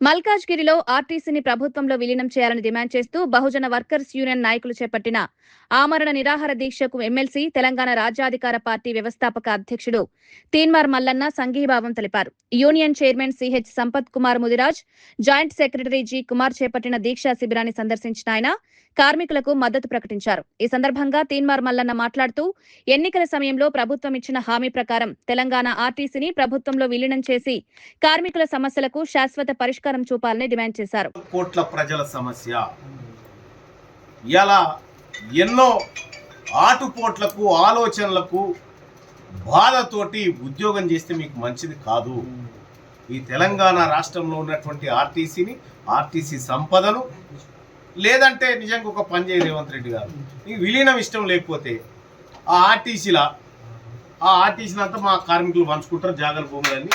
మల్కాజ్గిరిలో ఆర్టీసీని ప్రభుత్వంలో విలీనం చేయాలని డిమాండ్ చేస్తూ బహుజన వర్కర్స్ యూనియన్ నాయకులు చేపట్టిన ఆమరణ నిరాహార దీక్షకు ఎమ్మెల్సీ తెలంగాణ రాజ్యాధికార పార్టీ వ్యవస్థాపక అధ్యక్షుడు తీన్మార్ మల్లన్న సంఘీభావం తెలిపారు. Union chairman CH Sampath Kumar Mudiraj, joint secretary G Kumar చేపట్టిన దీక్షా శిబిరాన్ని సందర్శించిన ఆయన కార్మికులకు మద్దతు ప్రకటించారు. ఈ సందర్భంగా తీన్మార్ మల్లన్న మాట్లాడుతూ ఎన్నికల సమయంలో ప్రభుత్వం ఇచ్చిన హామీ ప్రకారం తెలంగాణ ఆర్టీసీని ప్రభుత్వంలో విలీనం చేసి కార్మికుల సమస్యలకు శాశ్వత పరిష్కారం చూపాలని డిమాండ్ చేశారు. కోట్ల ప్రజల సమస్య ఇలా ఎన్నో ఆటుపోట్లకు ఆలోచనలకు బాధతోటి ఉద్యోగం చేస్తే మీకు మంచిది కాదు. ఈ తెలంగాణ రాష్ట్రంలో ఉన్నటువంటి ఆర్టీసీ సంపదను లేదంటే నిజంగా ఒక పని చేయ రేవంత్ రెడ్డి గారు నీకు విలీనం ఇష్టం లేకపోతే ఆ ఆర్టీసీని అంతా మా కార్మికులు పంచుకుంటారు జాగల భూములన్నీ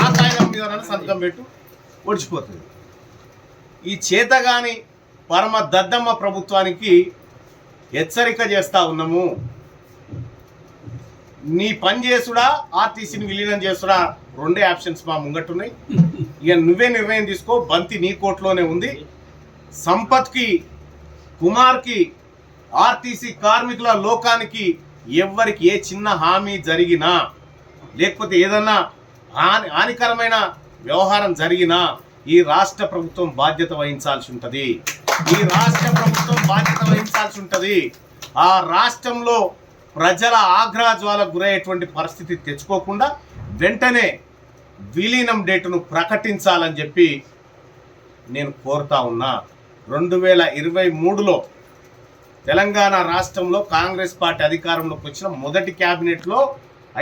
ఆ కాగితం మీద సంతకం పెట్టు ఒడిచిపోతుంది. ఈ చేతగాని పరమ దద్దమ్మ ప్రభుత్వానికి హెచ్చరిక చేస్తా ఉన్నాము. నీ పని చేసుడా ఆర్టీసీని విలీనం చేసుడా రెండే ఆప్షన్స్ మా ముంగట్టున్నాయి. ఇక నువ్వే నిర్ణయం తీసుకో. బంతి నీ కోర్టులోనే ఉంది. సంపత్కి, కుమార్కి, ఆర్టీసీ కార్మికుల లోకానికి ఎవరికి ఏ చిన్న హామీ జరిగినా లేకపోతే ఏదన్నా హానికరమైన వ్యవహారం జరిగినా ఈ రాష్ట్ర ప్రభుత్వం బాధ్యత వహించాల్సి ఉంటుంది. ఆ రాష్ట్రంలో ప్రజల ఆగ్రహజ్వాలకు గురయ్యేటువంటి పరిస్థితి తెచ్చుకోకుండా వెంటనే విలీనం డేటును ప్రకటించాలని చెప్పి నేను కోరుతా ఉన్నా. 2023లో తెలంగాణ రాష్ట్రంలో కాంగ్రెస్ పార్టీ అధికారంలోకి వచ్చిన మొదటి క్యాబినెట్లో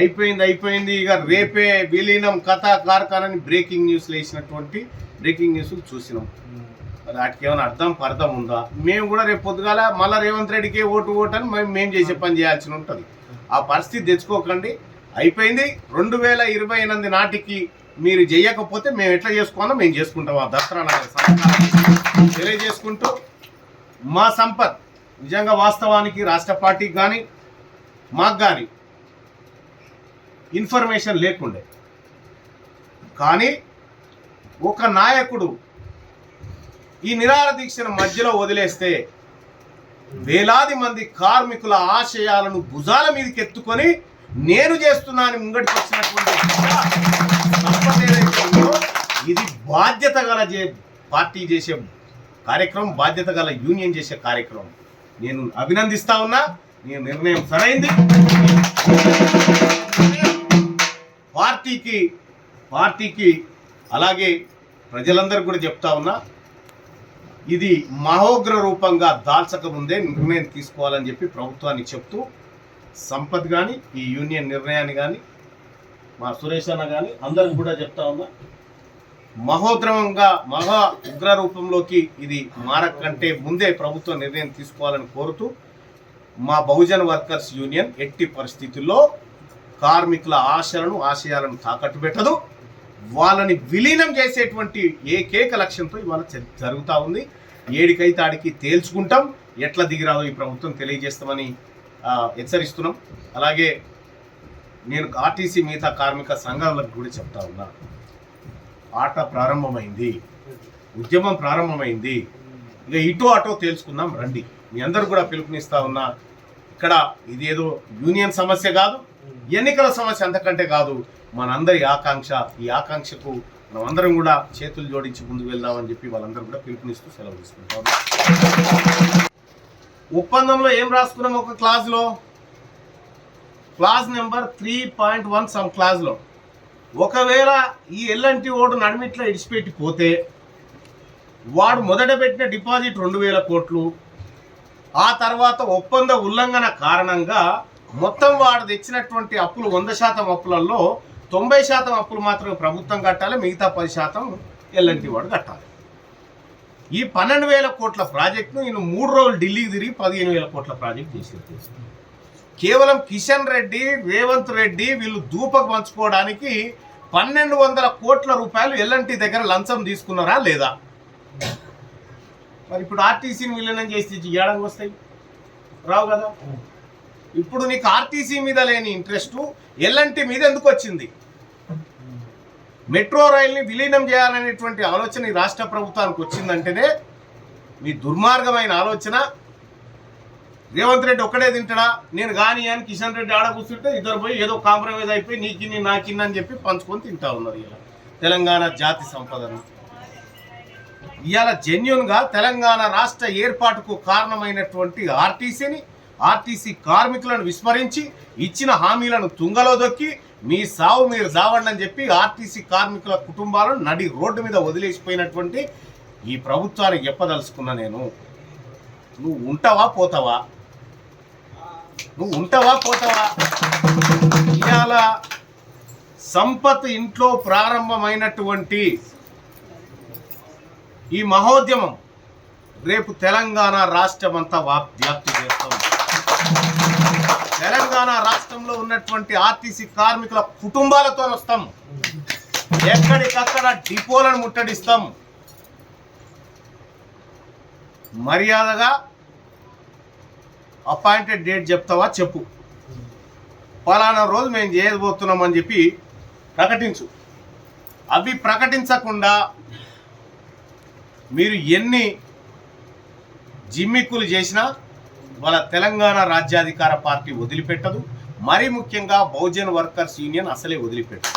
అయిపోయింది ఇక రేపే విలీనం కథా కార్ఖానాన్ని బ్రేకింగ్ న్యూస్లో వేసినటువంటి బ్రేకింగ్ న్యూస్ చూసినాం. వాటికి ఏమైనా అర్థం ఉందా? మేము కూడా రేపు పొద్దుగాల మళ్ళీ రేవంత్ రెడ్డికి ఓటు అని మేము చేసే పని చేయాల్సి ఉంటుంది. ఆ పరిస్థితి తెచ్చుకోకండి. అయిపోయింది. 2028 నాటికి మీరు చేయకపోతే మేము ఎట్లా చేసుకోవాలో మేము చేసుకుంటాం. ఆ దసరా తెలియజేసుకుంటూ మా సంపత్ నిజంగా వాస్తవానికి రాష్ట్ర పార్టీకి కానీ మాకు కానీ ఇన్ఫర్మేషన్ లేకుండే, కానీ ఒక నాయకుడు ఈ నిరాహార దీక్షను మధ్యలో వదిలేస్తే వేలాది మంది కార్మికుల ఆశయాలను భుజాల మీదకి ఎత్తుకొని నేను చేస్తున్నాను ముంగడికి వచ్చినటువంటి ఇది బాధ్యత గల పార్టీ చేసే కార్యక్రమం, బాధ్యత గల యూనియన్ చేసే కార్యక్రమం. నేను అభినందిస్తా ఉన్నా. నేను నిర్ణయం సరైంది. పార్టీకి అలాగే ప్రజలందరికీ కూడా చెప్తా ఉన్నా, ఇది మహోగ్ర రూపంగా దాల్చక ముందే నిర్ణయం తీసుకోవాలని చెప్పి ప్రభుత్వానికి చెప్తూ సంపత్ కానీ ఈ యూనియన్ నిర్ణయాన్ని కానీ మా సురేష్ అన్న కానీ అందరికి కూడా చెప్తా ఉన్నా, మహా ఉగ్ర రూపంలోకి ఇది మారకంటే ముందే ప్రభుత్వం నిర్ణయం తీసుకోవాలని కోరుతూ మా బహుజన వర్కర్స్ యూనియన్ ఎట్టి పరిస్థితుల్లో కార్మికుల ఆశయాలను తాకట్టు పెట్టదు. వాళ్ళని విలీనం చేసేటువంటి ఏకైక లక్ష్యంతో ఇవాళ జరుగుతూ ఉంది. ఏడికైతే ఆడికి తేల్చుకుంటాం. ఎట్లా దిగిరాదో ఈ ప్రభుత్వం తెలియజేస్తామని హెచ్చరిస్తున్నాం. అలాగే నేను ఆర్టీసీ మిగతా కార్మిక సంఘాలకు కూడా చెప్తా ఉన్నా, ఆట ప్రారంభమైంది, ఉద్యమం ప్రారంభమైంది. ఇక ఇటో అటో తేల్చుకుందాం రండి. మీ అందరు కూడా పిలుపునిస్తా ఉన్నా. ఇక్కడ ఇదేదో యూనియన్ సమస్య కాదు, ఎన్నికల సమస్య అంతకంటే కాదు. మనందరి ఆకాంక్ష. ఈ ఆకాంక్షకు మనం అందరం కూడా చేతులు జోడించి ముందుకు వెళ్దామని చెప్పి వాళ్ళందరూ కూడా పిలుపునిస్తూ సెలవు తీసుకుంటాం. ఒప్పందంలో ఏం రాసుకున్నాం? ఒక క్లాజ్లో, క్లాజ్ నెంబర్ 3.1 సమ్ క్లాజ్లో, ఒకవేళ ఈ ఎల్ఎన్టీ ఓటు నడిమిట్లో ఇడిచిపెట్టి పోతే వాడు మొదట పెట్టిన డిపాజిట్ 2000 కోట్లు, ఆ తర్వాత ఒప్పంద ఉల్లంఘన కారణంగా మొత్తం వాడు తెచ్చినటువంటి అప్పులు 100% అప్పులలో 90% అప్పులు మాత్రమే ప్రభుత్వం కట్టాలి, మిగతా 10% ఎల్ఎన్టీ వాడు కట్టాలి. ఈ 12,000 కోట్ల ప్రాజెక్టును ఈయన 3 రోజులు ఢిల్లీకి తిరిగి 15,000 కోట్ల ప్రాజెక్ట్ చేసేది. కేవలం కిషన్ రెడ్డి, రేవంత్ రెడ్డి వీళ్ళు దూపకు పంచుకోవడానికి 1,200 కోట్ల రూపాయలు ఎల్ఎన్టీ దగ్గర లంచం తీసుకున్నారా లేదా? మరి ఇప్పుడు ఆర్టీసీని విలీనం చేసి ఏడంగా వస్తాయి? రావు కదా. ఇప్పుడు నీకు ఆర్టీసీ మీద లేని ఇంట్రెస్ట్ ఎల్ఎన్టీ మీద ఎందుకు వచ్చింది? మెట్రో రైల్ని విలీనం చేయాలనేటువంటి ఆలోచన ఈ రాష్ట్ర ప్రభుత్వానికి వచ్చిందంటేనే మీ దుర్మార్గమైన ఆలోచన. రేవంత్ రెడ్డి ఒక్కడే తింటాడా, నేను కానీ అని కిషన్ రెడ్డి ఆడ కూర్చుంటే ఇద్దరు పోయి ఏదో కాంప్రమైజ్ అయిపోయి నీకిన్ని నాకిన్ని అని చెప్పి పంచుకొని తింటా ఉన్నారు ఇలా తెలంగాణ జాతి సంపదను. ఇవాళ జెన్యున్గా తెలంగాణ రాష్ట్ర ఏర్పాటుకు కారణమైనటువంటి ఆర్టీసీ కార్మికులను విస్మరించి ఇచ్చిన హామీలను తుంగలో దొక్కి మీ సావు మీరు జావండి అని చెప్పి ఆర్టీసీ కార్మికుల కుటుంబాలను నడి రోడ్డు మీద వదిలేసిపోయినటువంటి ఈ ప్రభుత్వానికి చెప్పదలుచుకున్నా నేను. నువ్వు ఉంటావా పోతావా? ఇవాళ సంపత్ ఇంట్లో ప్రారంభమైనటువంటి ఈ మహోద్యమం రేపు తెలంగాణ రాష్ట్రం అంతా వ్యాప్తి చేస్తాం. తెలంగాణ రాష్ట్రంలో ఉన్నటువంటి ఆర్టీసీ కార్మికుల కుటుంబాలతో వస్తాం. ఎక్కడికక్కడ డిపోలను ముట్టడిస్తాం. మర్యాదగా అపాయింటెడ్ డేట్ చెప్తావా చెప్పు, పలానా రోజు మేము చేయబోతున్నామని చెప్పి ప్రకటించు. అవి ప్రకటించకుండా మీరు ఎన్ని జిమ్మిక్కులు చేసినా వాళ్ళ తెలంగాణ రాజ్యాధికార పార్టీ వదిలిపెట్టదు. మరీ ముఖ్యంగా బహుజన్ వర్కర్స్ యూనియన్ అసలే వదిలిపెట్టదు.